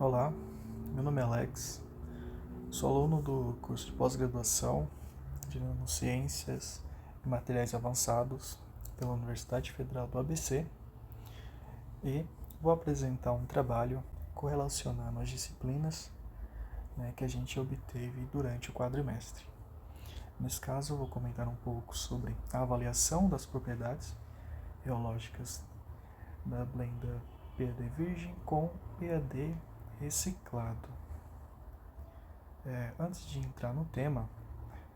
Olá, meu nome é Alex, sou aluno do curso de pós-graduação de Nanociências e Materiais Avançados pela Universidade Federal do ABC e vou apresentar um trabalho correlacionando as disciplinas que a gente obteve durante o quadrimestre. Nesse caso, eu vou comentar um pouco sobre a avaliação das propriedades reológicas da blenda PAD virgem com PAD reciclado. Antes de entrar no tema,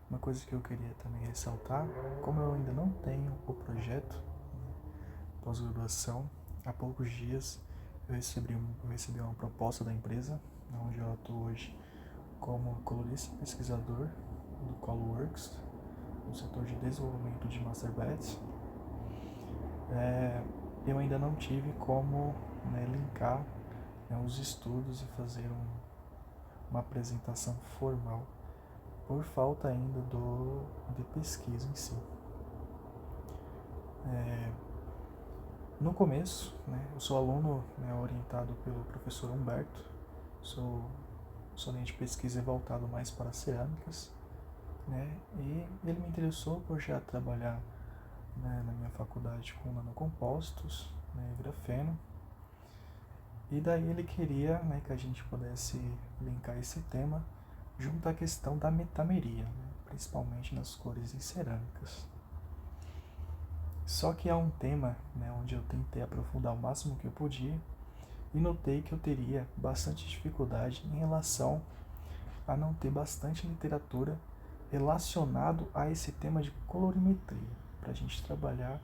uma coisa que eu queria também ressaltar, como eu ainda não tenho o projeto pós-graduação, há poucos dias eu recebi uma proposta da empresa, onde eu atuo hoje como colorista pesquisador do Colorworks, no setor de desenvolvimento de master batch. Eu ainda não tive como linkar os estudos e fazer uma apresentação formal, por falta ainda de pesquisa em si. No começo, eu sou aluno orientado pelo professor Humberto, sou linha de pesquisa voltado mais para cerâmicas, e ele me interessou por já trabalhar na minha faculdade com nanocompostos, grafeno, e daí ele queria que a gente pudesse linkar esse tema junto à questão da metameria, principalmente nas cores em cerâmicas. Só que há um tema onde eu tentei aprofundar o máximo que eu podia e notei que eu teria bastante dificuldade em relação a não ter bastante literatura relacionado a esse tema de colorimetria, para a gente trabalhar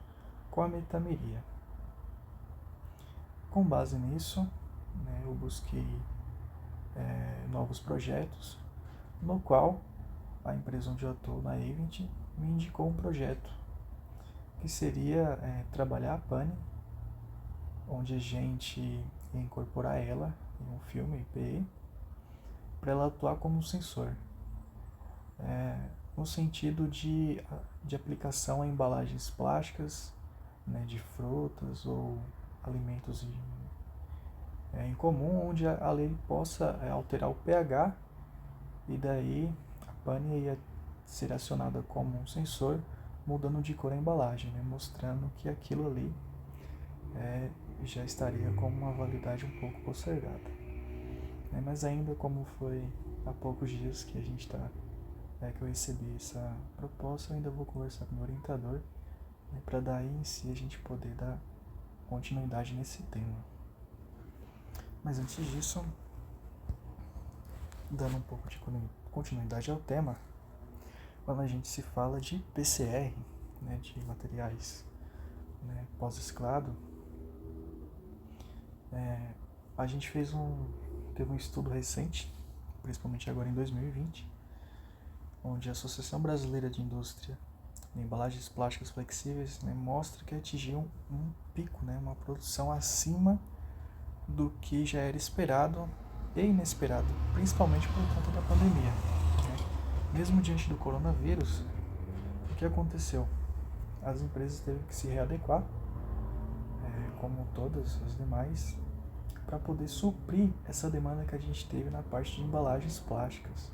com a metameria. Com base nisso, eu busquei novos projetos, no qual a empresa onde eu atuo, na Avent, me indicou um projeto que seria trabalhar a pane, onde a gente ia incorporar ela em um filme IPE para ela atuar como um sensor, no sentido de aplicação em embalagens plásticas, de frutas ou alimentos em comum, onde a lei possa alterar o pH e daí a pane ia ser acionada como um sensor, mudando de cor a embalagem, mostrando que aquilo ali já estaria com uma validade um pouco postergada. Mas ainda, como foi há poucos dias que a gente que eu recebi essa proposta, eu ainda vou conversar com o meu orientador para daí em si a gente poder dar continuidade nesse tema. Mas antes disso, dando um pouco de continuidade ao tema, quando a gente se fala de PCR, de materiais pós-reciclado, a gente teve um estudo recente, principalmente agora em 2020, onde a Associação Brasileira de Indústria de Embalagens Plásticas Flexíveis mostra que atingiu um pico, uma produção acima do que já era esperado e inesperado, principalmente por conta da pandemia. Mesmo diante do coronavírus, o que aconteceu? As empresas teve que se readequar, como todas as demais, para poder suprir essa demanda que a gente teve na parte de embalagens plásticas,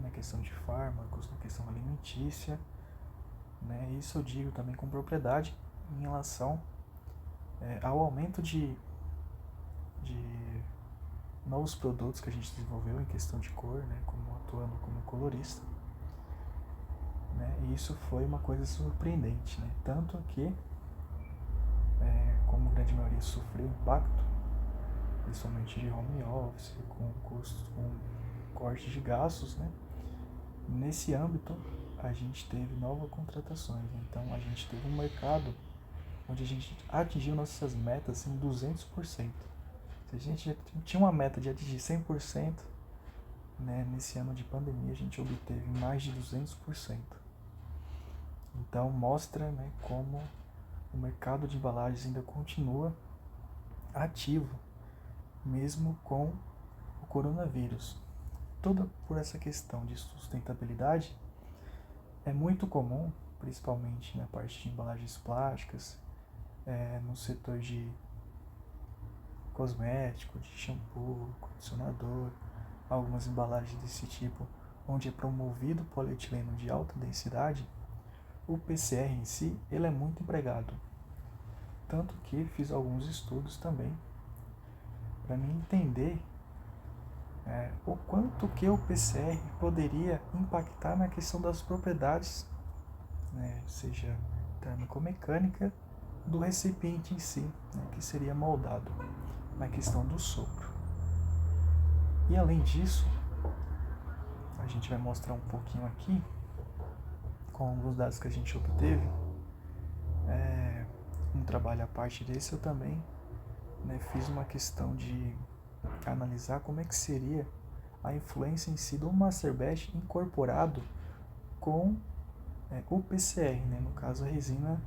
na questão de fármacos, na questão alimentícia. Isso eu digo também com propriedade em relação ao aumento de novos produtos que a gente desenvolveu em questão de cor, como atuando como colorista. E isso foi uma coisa surpreendente, tanto que, como a grande maioria sofreu impacto, principalmente de home office, com custos, com corte de gastos, nesse âmbito a gente teve novas contratações. Então a gente teve um mercado onde a gente atingiu nossas metas em 200%. Se a gente já tinha uma meta de atingir 100%, nesse ano de pandemia a gente obteve mais de 200%. Então mostra como o mercado de embalagens ainda continua ativo, mesmo com o coronavírus. Toda por essa questão de sustentabilidade, é muito comum, principalmente na parte de embalagens plásticas, no setor de cosmético, de shampoo, condicionador, algumas embalagens desse tipo, onde é promovido polietileno de alta densidade, o PCR em si, ele é muito empregado. Tanto que fiz alguns estudos também para me entender o quanto que o PCR poderia impactar na questão das propriedades, seja térmico-mecânica, do recipiente em si, que seria moldado na questão do sopro. E além disso, a gente vai mostrar um pouquinho aqui, com alguns dados que a gente obteve, um trabalho à parte desse, eu também fiz uma questão de analisar como é que seria a influência em si do master batch incorporado com o PCR, no caso a resina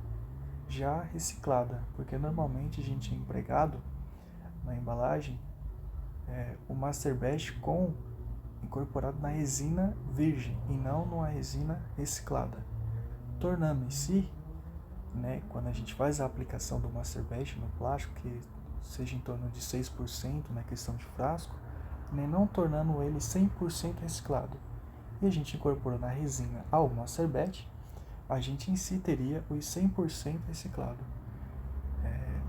já reciclada, porque normalmente a gente é empregado na embalagem o master batch incorporado na resina virgem e não numa resina reciclada, tornando em si, quando a gente faz a aplicação do master batch no plástico, que seja em torno de 6% na questão de frasco, não tornando ele 100% reciclado. E a gente incorporando a resina ao master batch, a gente em si teria os 100% reciclado.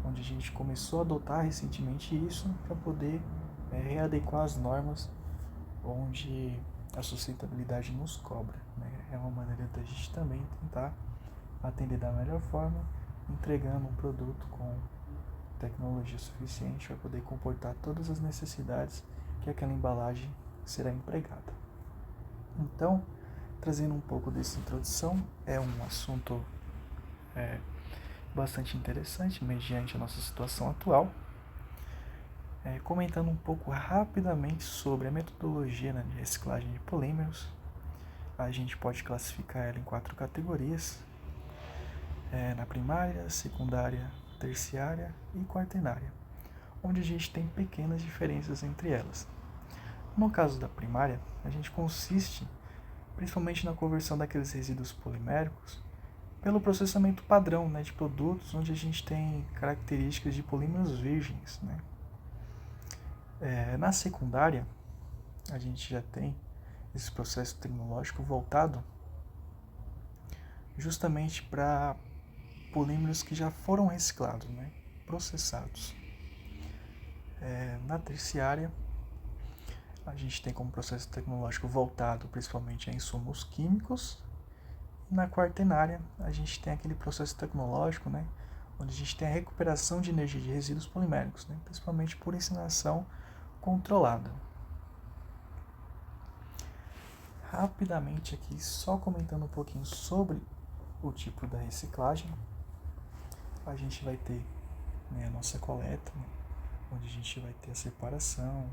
Onde a gente começou a adotar recentemente isso para poder readequar as normas onde a sustentabilidade nos cobra. É uma maneira da gente também tentar atender da melhor forma, entregando um produto com tecnologia suficiente para poder comportar todas as necessidades que aquela embalagem será empregada. Então, trazendo um pouco dessa introdução, é um assunto bastante interessante, mediante a nossa situação atual. Comentando um pouco rapidamente sobre a metodologia de reciclagem de polímeros, a gente pode classificar ela em 4 categorias, na primária, secundária, terciária e quaternária, onde a gente tem pequenas diferenças entre elas. No caso da primária, a gente consiste principalmente na conversão daqueles resíduos poliméricos pelo processamento padrão de produtos, onde a gente tem características de polímeros virgens. Na secundária, a gente já tem esse processo tecnológico voltado justamente para polímeros que já foram reciclados, processados. Na terciária, a gente tem como processo tecnológico voltado principalmente a insumos químicos. E na quaternária, a gente tem aquele processo tecnológico, onde a gente tem a recuperação de energia de resíduos poliméricos, principalmente por incineração controlada. Rapidamente aqui, só comentando um pouquinho sobre o tipo da reciclagem, a gente vai ter a nossa coleta, onde a gente vai ter a separação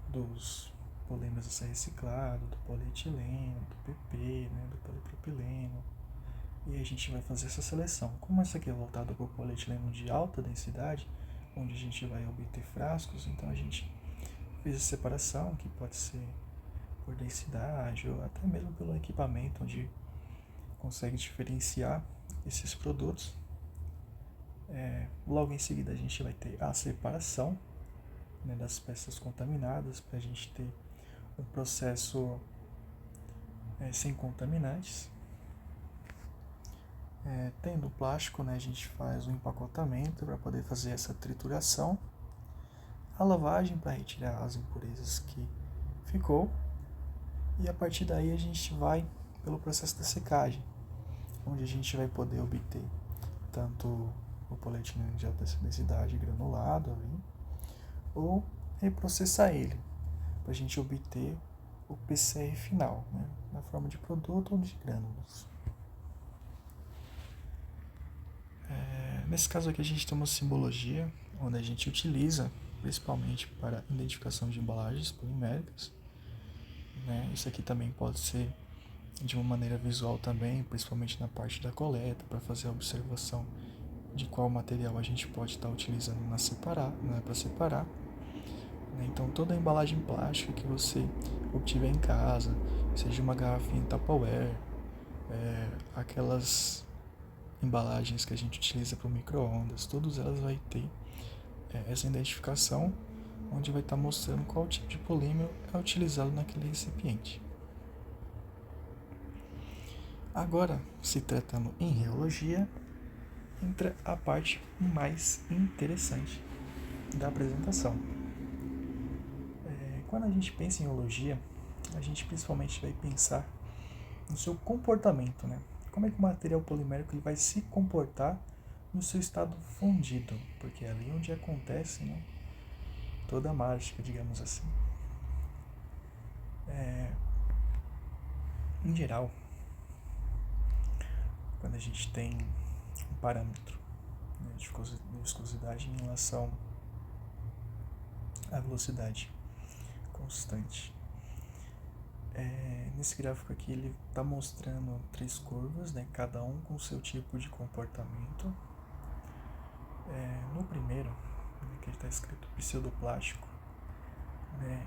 dos polímeros a ser reciclado, do polietileno, do PP, do polipropileno, e a gente vai fazer essa seleção. Como essa aqui é voltada para o polietileno de alta densidade, onde a gente vai obter frascos, então a gente fez a separação, que pode ser por densidade ou até mesmo pelo equipamento, onde consegue diferenciar esses produtos. Logo em seguida a gente vai ter a separação das peças contaminadas, para a gente ter um processo sem contaminantes. Tendo o plástico, a gente faz o empacotamento para poder fazer essa trituração, a lavagem para retirar as impurezas que ficou, e a partir daí a gente vai pelo processo da secagem, onde a gente vai poder obter tanto o polietileno de alta densidade granulado ali, ou reprocessar ele, para a gente obter o PCR final, na forma de produto ou de grânulos. Nesse caso aqui a gente tem uma simbologia, onde a gente utiliza principalmente para identificação de embalagens poliméricas. Isso aqui também pode ser de uma maneira visual também, principalmente na parte da coleta, para fazer a observação de qual material a gente pode estar utilizando para separar. Então toda a embalagem plástica que você obtiver em casa, seja uma garrafinha Tupperware, aquelas embalagens que a gente utiliza para o micro-ondas, todas elas vai ter essa identificação, onde vai estar mostrando qual tipo de polímero é utilizado naquele recipiente. Agora, se tratando em reologia, entra a parte mais interessante da apresentação. Quando a gente pensa em reologia, a gente principalmente vai pensar no seu comportamento, né? Como é que o material polimérico ele vai se comportar no seu estado fundido, porque é ali onde acontece, né, toda a mágica, digamos assim. Em geral, quando a gente tem um parâmetro, né, de viscosidade em relação à velocidade constante, nesse gráfico aqui ele está mostrando 3 curvas, né, cada um com seu tipo de comportamento. No primeiro, que está escrito pseudoplástico, né,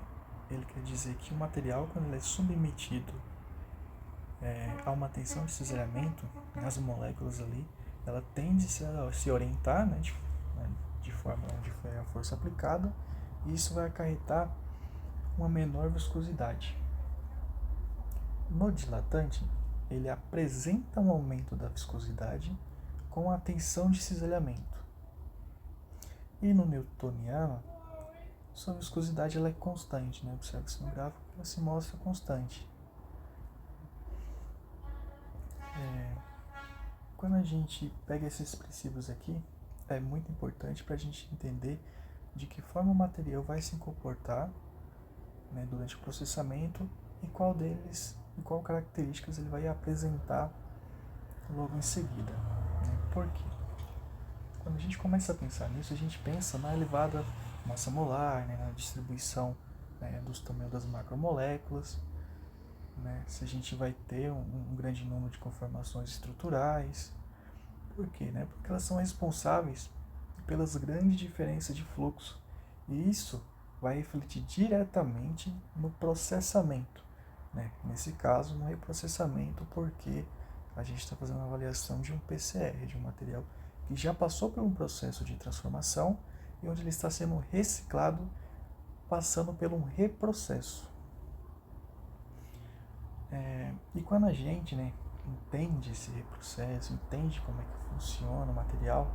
ele quer dizer que o material, quando ele é submetido a uma tensão de cisalhamento, as moléculas ali, ela tende a se orientar, né, de forma onde foi a força aplicada, e isso vai acarretar uma menor viscosidade. No dilatante, ele apresenta um aumento da viscosidade com a tensão de cisalhamento. E no newtoniano, sua viscosidade ela é constante, né? Observa-se no gráfico que ela se mostra constante. Quando a gente pega esses princípios aqui, é muito importante para a gente entender de que forma o material vai se comportar, né, durante o processamento e qual características ele vai apresentar logo em seguida. Né? Por quê? Quando a gente começa a pensar nisso, a gente pensa na elevada massa molar, né, na distribuição, né, dos tamanhos das macromoléculas, né, se a gente vai ter um grande número de conformações estruturais. Por quê? Né? Porque elas são responsáveis pelas grandes diferenças de fluxo. E isso vai refletir diretamente no processamento. Né? Nesse caso, no reprocessamento, porque a gente está fazendo uma avaliação de um PCR, de um material que já passou por um processo de transformação e onde ele está sendo reciclado, passando por um reprocesso. E quando a gente, né, entende esse reprocesso, entende como é que funciona o material,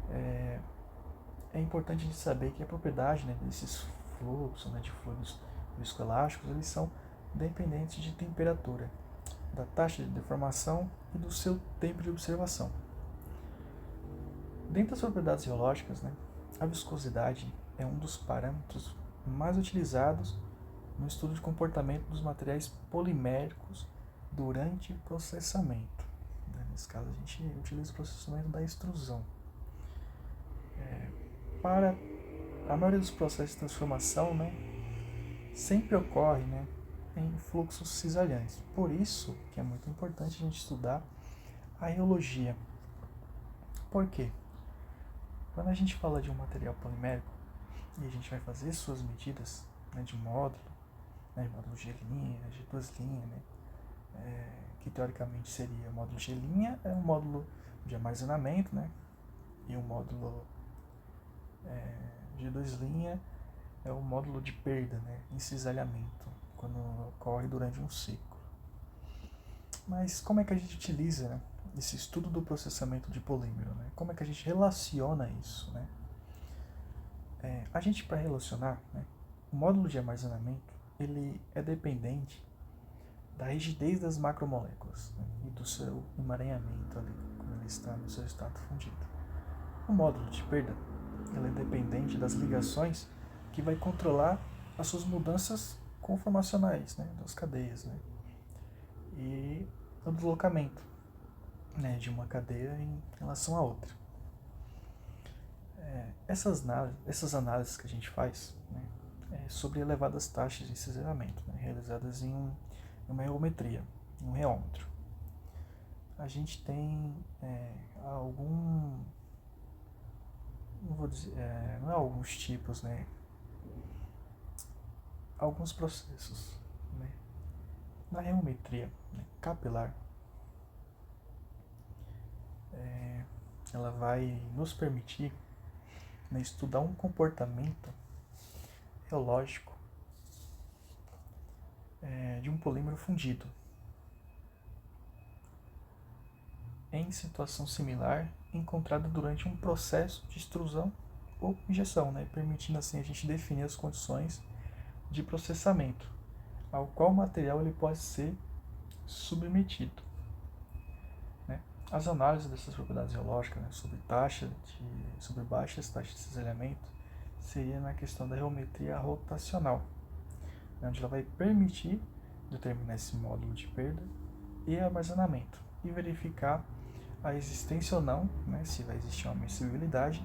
é importante a gente saber que a propriedade, né, desses fluxos, né, de fluidos viscoelásticos, eles são dependentes de temperatura, da taxa de deformação e do seu tempo de observação. Dentre das propriedades geológicas, né, a viscosidade é um dos parâmetros mais utilizados no estudo de comportamento dos materiais poliméricos durante o processamento. Nesse caso, a gente utiliza o processamento da extrusão. Para a maioria dos processos de transformação, né, sempre ocorre, né, em fluxos cisalhantes. Por isso que é muito importante a gente estudar a reologia. Por quê? Quando a gente fala de um material polimérico e a gente vai fazer suas medidas, né, de módulo, né, módulo G', G2', né, que teoricamente seria o módulo G', é um módulo de armazenamento, né, e o módulo G2' é o módulo de perda, né, em cisalhamento, quando ocorre durante um ciclo. Mas como é que a gente utiliza, né, esse estudo do processamento de polímero? Né? Como é que a gente relaciona isso? Né? A gente, para relacionar, né, o módulo de armazenamento ele é dependente da rigidez das macromoléculas, né, e do seu emaranhamento ali, quando ele está no seu estado fundido. O módulo de perda ele é dependente das ligações que vai controlar as suas mudanças conformacionais, né, das cadeias, né, e o deslocamento, né, de uma cadeia em relação à outra. Essas análises que a gente faz, né, sobre elevadas taxas de cisalhamento, né, realizadas em uma reometria, em um reômetro. A gente tem não é alguns tipos, né, alguns processos, né. Na reometria, né, capilar, ela vai nos permitir né, estudar um comportamento reológico de um polímero fundido em situação similar encontrada durante um processo de extrusão ou injeção, né, permitindo assim a gente definir as condições de processamento ao qual o material ele pode ser submetido. Né? As análises dessas propriedades geológicas, né, sobre baixas taxas de cisalhamento seria na questão da geometria rotacional, né, onde ela vai permitir determinar esse módulo de perda e armazenamento e verificar a existência ou não, né, se vai existir uma miscibilidade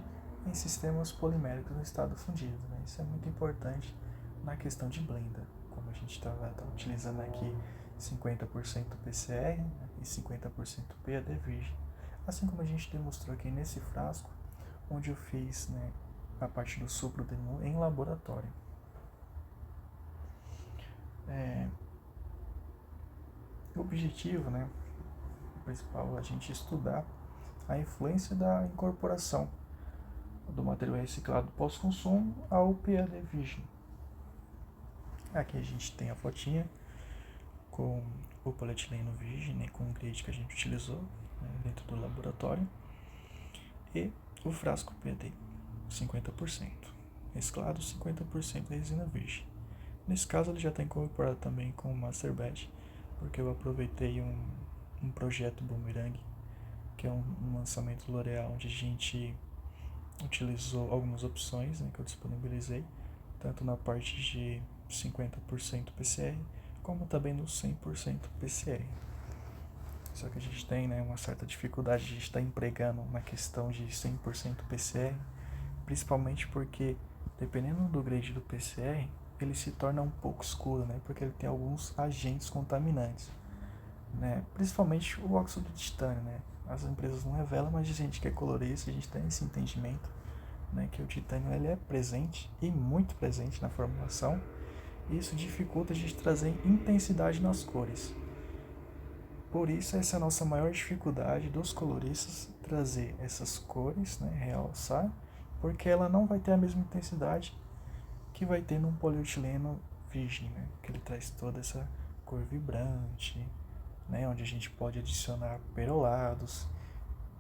em sistemas poliméricos no estado fundido. Né? Isso é muito importante na questão de blenda, como a gente estava utilizando aqui 50% PCR, né, e 50% PAD virgem, assim como a gente demonstrou aqui nesse frasco, onde eu fiz, né, a parte do sopro de nu em laboratório. O objetivo, né, principal é a gente estudar a influência da incorporação do material reciclado pós-consumo ao PAD virgem. Aqui a gente tem a fotinha com o polietileno virgem, né, com o grade que a gente utilizou, né, dentro do laboratório, e o frasco PAD, 50%, reciclado, 50% resina virgem. Nesse caso ele já está incorporado também com o Master Batch, porque eu aproveitei um projeto Boomerang, que é um lançamento L'Oréal, onde a gente utilizou algumas opções, né, que eu disponibilizei, tanto na parte de 50% PCR, como também no 100% PCR. Só que a gente tem, né, uma certa dificuldade de estar empregando na questão de 100% PCR, principalmente porque, dependendo do grade do PCR, ele se torna um pouco escuro, né, porque ele tem alguns agentes contaminantes, né, principalmente o óxido de titânio. Né. As empresas não revelam, mas a gente que é colorista, a gente tem esse entendimento, né, que o titânio ele é presente e muito presente na formulação, e isso dificulta a gente trazer intensidade nas cores. Por isso, essa é a nossa maior dificuldade dos coloristas, trazer essas cores, né, realçar, porque ela não vai ter a mesma intensidade que vai ter num polietileno virgem, né, que ele traz toda essa cor vibrante, né, onde a gente pode adicionar perolados,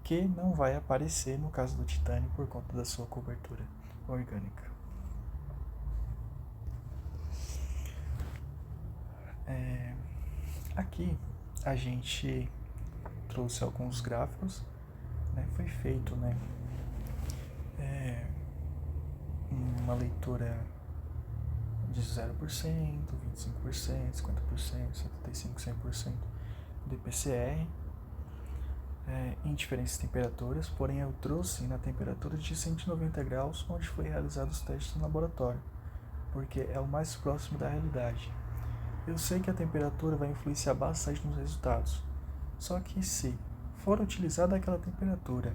que não vai aparecer no caso do titânio por conta da sua cobertura orgânica. Aqui a gente trouxe alguns gráficos, né, foi feito, né, uma leitura de 0%, 25%, 50%, 75%, 100% de PCR, em diferentes temperaturas, porém eu trouxe na temperatura de 190 graus, onde foi realizados os testes no laboratório, porque é o mais próximo da realidade. Eu sei que a temperatura vai influenciar bastante nos resultados, só que se for utilizada aquela temperatura,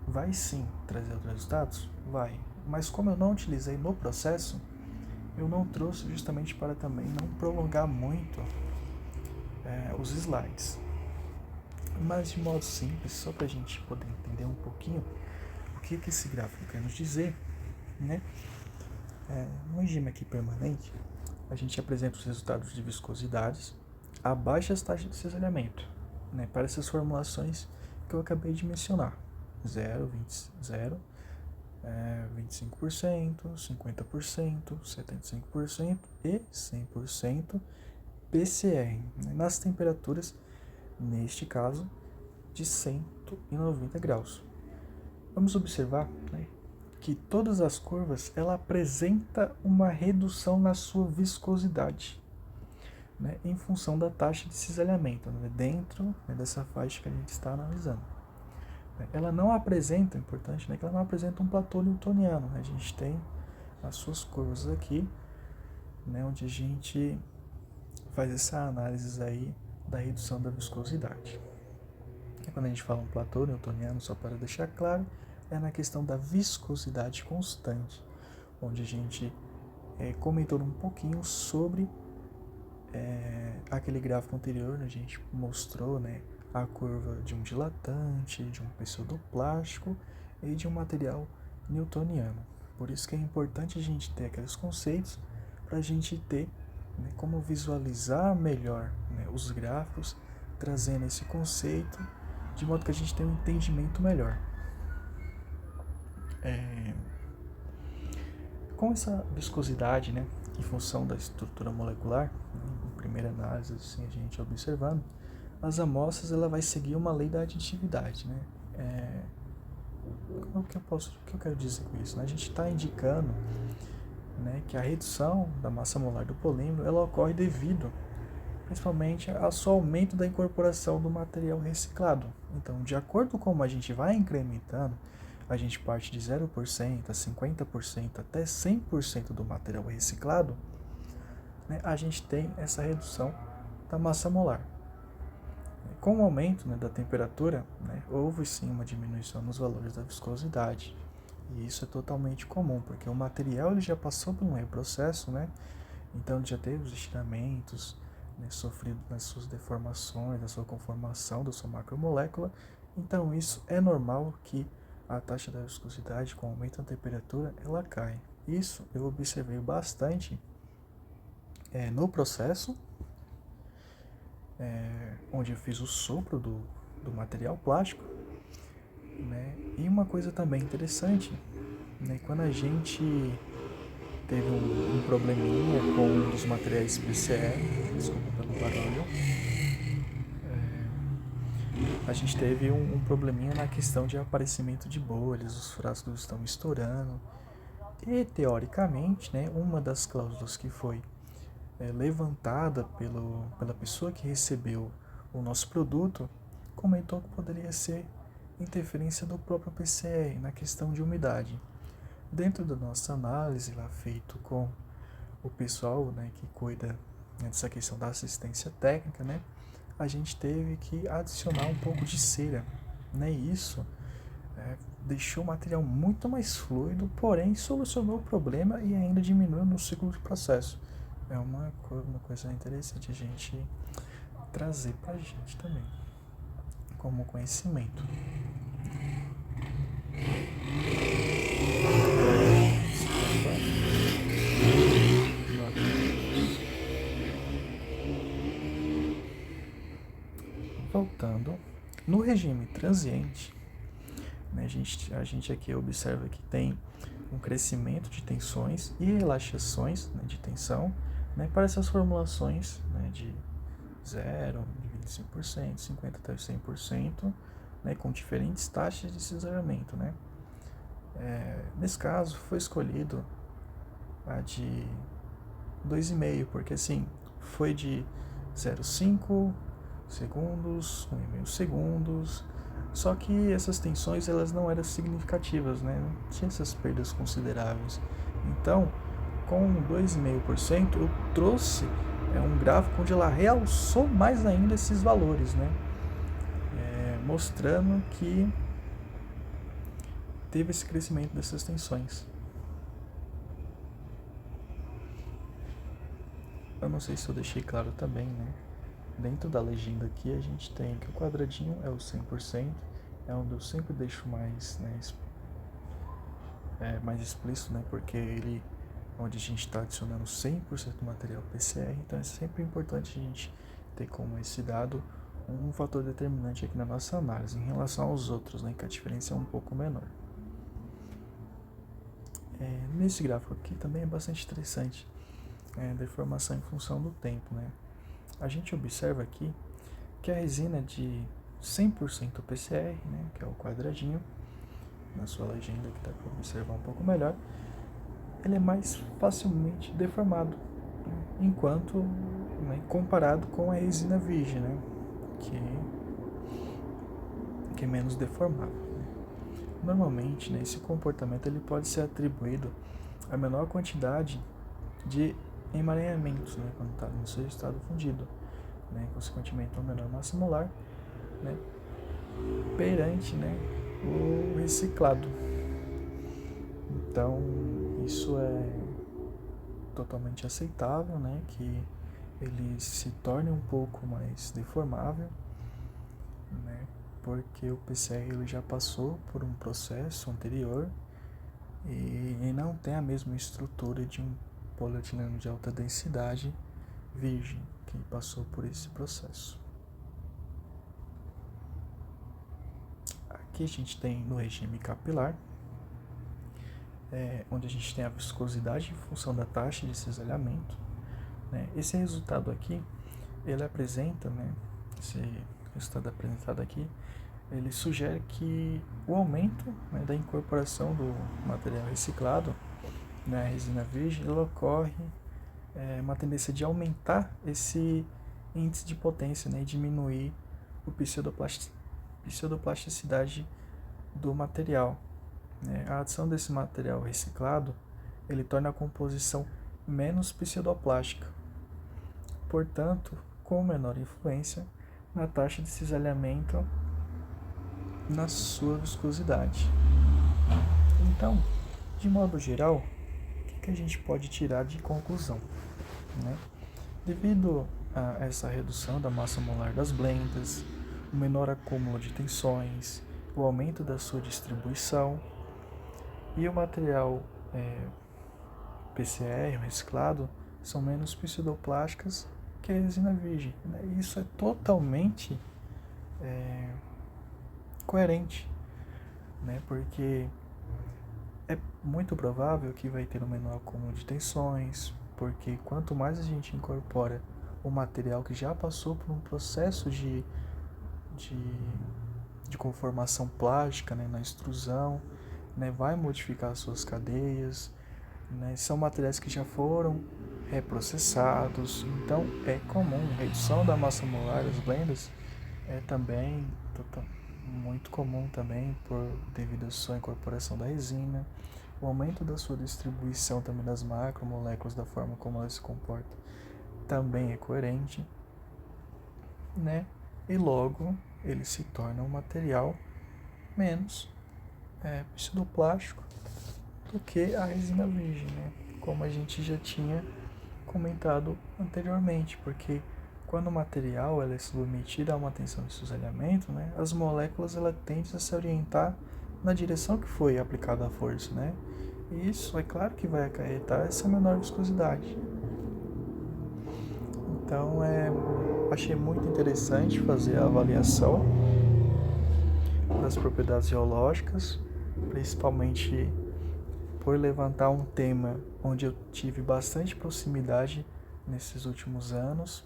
vai sim trazer os resultados? Vai, mas como eu não utilizei no processo, eu não trouxe justamente para também não prolongar muito os slides. Mas de modo simples, só para a gente poder entender um pouquinho o que esse gráfico quer nos dizer, né? No regime aqui permanente, a gente apresenta os resultados de viscosidades a baixas taxas de cisalhamento, né, para essas formulações que eu acabei de mencionar: 0, 25%, 50%, 75% e 100% PCR, né, nas temperaturas, neste caso, de 190 graus. Vamos observar, né, que todas as curvas ela apresenta uma redução na sua viscosidade, né, em função da taxa de cisalhamento, né, dentro, né, dessa faixa que a gente está analisando. Ela não apresenta, importante, né, que ela não apresenta um platô newtoniano. A gente tem as suas curvas aqui, né, onde a gente faz essa análise aí da redução da viscosidade. E quando a gente fala um platô newtoniano, só para deixar claro, é na questão da viscosidade constante, onde a gente comentou um pouquinho sobre aquele gráfico anterior, né, a gente mostrou, né, a curva de um dilatante, de um pseudoplástico e de um material newtoniano. Por isso que é importante a gente ter aqueles conceitos para a gente ter, né, como visualizar melhor, né, os gráficos, trazendo esse conceito, de modo que a gente tenha um entendimento melhor. Com essa viscosidade, né, em função da estrutura molecular, né, em primeira análise, assim, a gente observando, as amostras ela vai seguir uma lei da aditividade, né? O que eu quero dizer com isso? Né? A gente está indicando, né, que a redução da massa molar do polímero ela ocorre devido, principalmente, ao seu aumento da incorporação do material reciclado. Então, de acordo com como a gente vai incrementando, a gente parte de 0% a 50% até 100% do material reciclado, né, a gente tem essa redução da massa molar. Com o aumento, né, da temperatura, né, houve sim uma diminuição nos valores da viscosidade. E isso é totalmente comum, porque o material ele já passou por um reprocesso, né? Então ele já teve os estiramentos, né, sofrido nas suas deformações, na sua conformação da sua macromolécula. Então isso é normal que a taxa da viscosidade, com o aumento da temperatura, ela cai. Isso eu observei bastante no processo, onde eu fiz o sopro do material plástico, né? E uma coisa também interessante, né, quando a gente teve um probleminha com um dos materiais PCE, desculpa pelo barulho, a gente teve um probleminha na questão de aparecimento de bolhas, os frascos estão estourando. E, teoricamente, né, uma das cláusulas que foi levantada pela pessoa que recebeu o nosso produto, comentou que poderia ser interferência do próprio PCE na questão de umidade. Dentro da nossa análise, lá feito com o pessoal, né, que cuida, né, dessa questão da assistência técnica, né, a gente teve que adicionar um pouco de cera, né, e isso deixou o material muito mais fluido, porém solucionou o problema e ainda diminuiu no ciclo de processo. É uma coisa interessante a gente trazer para a gente também, como conhecimento. Voltando, no regime transiente, né, a gente aqui observa que tem um crescimento de tensões e relaxações, né, de tensão, né, para essas formulações, né, de 0, de 25%, 50% até 100%, né, com diferentes taxas de cisalhamento. Né. Nesse caso, foi escolhido a de 2,5, porque assim, foi de 0,5 segundos, 1,5 segundos, só que essas tensões elas não eram significativas, né? Não tinha essas perdas consideráveis. Então, com 2,5%, eu trouxe um gráfico onde ela realçou mais ainda esses valores, né? Mostrando que teve esse crescimento dessas tensões. Eu não sei se eu deixei claro também, né? Dentro da legenda aqui a gente tem que o quadradinho é o 100%, é onde eu sempre deixo mais, né, mais explícito, né, porque ele onde a gente está adicionando 100% do material PCR, então é sempre importante a gente ter como esse dado um fator determinante aqui na nossa análise em relação aos outros, né, que a diferença é um pouco menor. Nesse gráfico aqui também é bastante interessante, a deformação em função do tempo, né. A gente observa aqui que a resina de 100% PCR, né, que é o quadradinho, na sua legenda que dá para observar um pouco melhor, ele é mais facilmente deformado, né, enquanto, né, comparado com a resina virgem, né, que é menos deformável. Né. Normalmente, né, esse comportamento ele pode ser atribuído à menor quantidade de emaranhamentos, né, quando está no seu estado fundido, né, consequentemente uma menor massa molar, né, perante, né, o reciclado. Então isso é totalmente aceitável, né, que ele se torne um pouco mais deformável, né, porque o PCR ele já passou por um processo anterior e não tem a mesma estrutura de um polietileno de alta densidade virgem que passou por esse processo. Aqui a gente tem no regime capilar, onde a gente tem a viscosidade em função da taxa de cisalhamento, né? Esse resultado aqui, ele apresenta, né, esse resultado apresentado aqui, ele sugere que o aumento, né, da incorporação do material reciclado na resina virgem, ele ocorre uma tendência de aumentar esse índice de potência, né, e diminuir o pseudoplasticidade do material. A adição desse material reciclado, ele torna a composição menos pseudoplástica, portanto, com menor influência na taxa de cisalhamento na sua viscosidade. Então, de modo geral, o que a gente pode tirar de conclusão, né? Devido a essa redução da massa molar das blendas, o menor acúmulo de tensões, o aumento da sua distribuição e o material PCR, reciclado, são menos pseudoplásticas que a resina virgem, né? Isso é totalmente coerente, né? Porque é muito provável que vai ter um menor acúmulo de tensões, porque quanto mais a gente incorpora o material que já passou por um processo de conformação plástica, né, na extrusão, né, vai modificar as suas cadeias, né, são materiais que já foram reprocessados, então é comum. Redução da massa molar das blendas é também muito comum também devido à sua incorporação da resina, o aumento da sua distribuição também das macromoléculas, da forma como ela se comporta, também é coerente, né? E logo ele se torna um material menos pseudoplástico do que a resina virgem, né? Como a gente já tinha comentado anteriormente, porque quando o material é submetido a uma tensão de cisalhamento, né, as moléculas tendem a se orientar na direção que foi aplicada a força, né? E isso é claro que vai acarretar essa menor viscosidade. Então, achei muito interessante fazer a avaliação das propriedades geológicas, principalmente por levantar um tema onde eu tive bastante proximidade nesses últimos anos,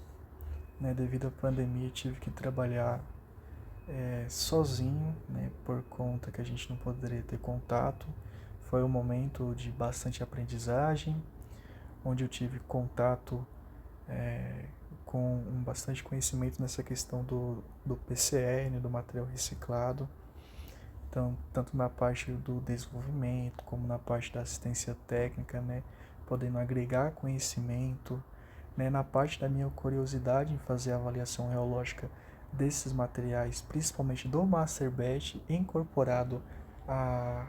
né? Devido à pandemia, eu tive que trabalhar sozinho, né? Por conta que a gente não poderia ter contato. Foi um momento de bastante aprendizagem, onde eu tive contato com bastante conhecimento nessa questão do PCR, do material reciclado. Então, tanto na parte do desenvolvimento, como na parte da assistência técnica, né, podendo agregar conhecimento, né, na parte da minha curiosidade em fazer a avaliação reológica desses materiais, principalmente do Master Batch incorporado a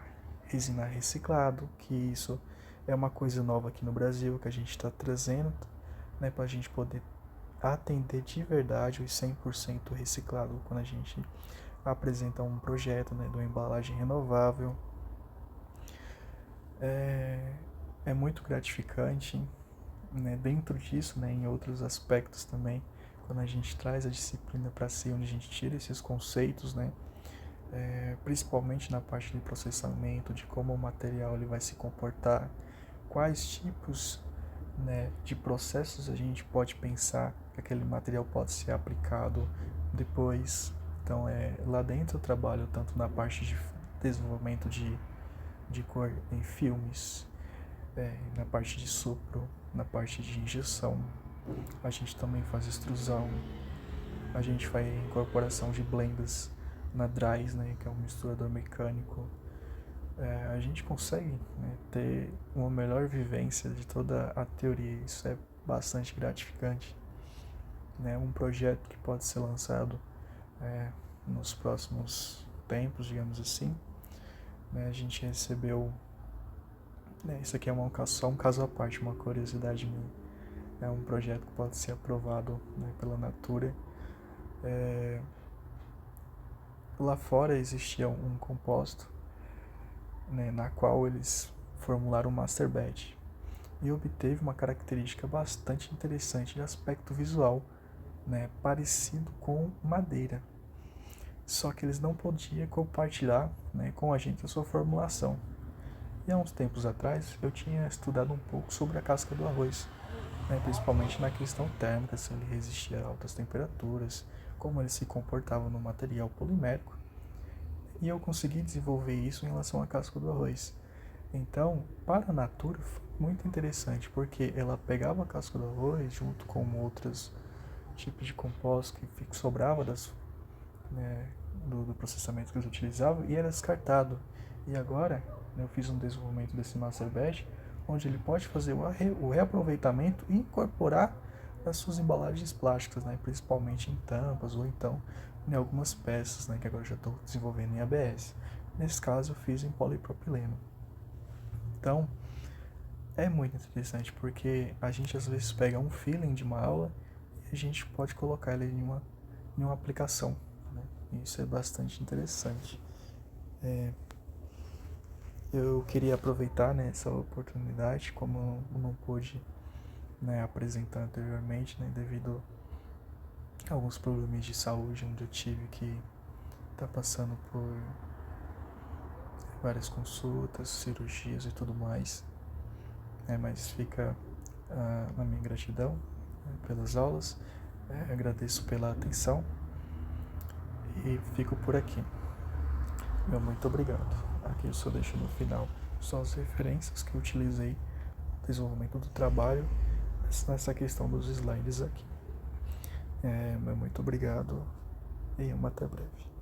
resina reciclado, que isso é uma coisa nova aqui no Brasil, que a gente está trazendo, né, para a gente poder atender de verdade os 100% reciclado quando a gente apresenta um projeto, né, de uma embalagem renovável. É muito gratificante, né, dentro disso, né, em outros aspectos também, quando a gente traz a disciplina para si, onde a gente tira esses conceitos, né, principalmente na parte de processamento, de como o material ele vai se comportar, quais tipos, né, de processos a gente pode pensar que aquele material pode ser aplicado depois. Então, lá dentro eu trabalho tanto na parte de desenvolvimento de cor em filmes, na parte de sopro, na parte de injeção. A gente também faz extrusão, a gente faz incorporação de blendas na Dries, né, que é um misturador mecânico. A gente consegue, né, ter uma melhor vivência de toda a teoria. Isso é bastante gratificante, né? Um projeto que pode ser lançado nos próximos tempos, digamos assim, né? A gente recebeu, né, isso aqui é só um caso à parte, uma curiosidade minha. É um projeto que pode ser aprovado, né, pela Natura. Lá fora existia um composto, né, na qual eles formular um Master Badge e obteve uma característica bastante interessante de aspecto visual, né, parecido com madeira. Só que eles não podiam compartilhar, né, com a gente a sua formulação. E há uns tempos atrás eu tinha estudado um pouco sobre a casca do arroz, né, principalmente na questão térmica, se ele resistia a altas temperaturas, como ele se comportava no material polimérico. E eu consegui desenvolver isso em relação à casca do arroz. Então, para a Natura foi muito interessante, porque ela pegava a casca do arroz junto com outros tipos de compostos que sobrava né, do processamento que eles utilizavam e era descartado. E agora, né, eu fiz um desenvolvimento desse Master Batch, onde ele pode fazer o reaproveitamento e incorporar as suas embalagens plásticas, né, principalmente em tampas ou então em algumas peças, né, que agora já estou desenvolvendo em ABS. Nesse caso, eu fiz em polipropileno. Então, é muito interessante porque a gente às vezes pega um feeling de uma aula e a gente pode colocar ele em uma aplicação, né? E isso é bastante interessante. Eu queria aproveitar, né, essa oportunidade, como eu não pude, né, apresentar anteriormente, né, devido a alguns problemas de saúde, onde eu tive que estar passando por várias consultas, cirurgias e tudo mais. Mas fica a minha gratidão, né, pelas aulas, agradeço pela atenção e fico por aqui. Meu muito obrigado. Aqui eu só deixo no final só as referências que eu utilizei no desenvolvimento do trabalho nessa questão dos slides aqui. Meu muito obrigado e até breve.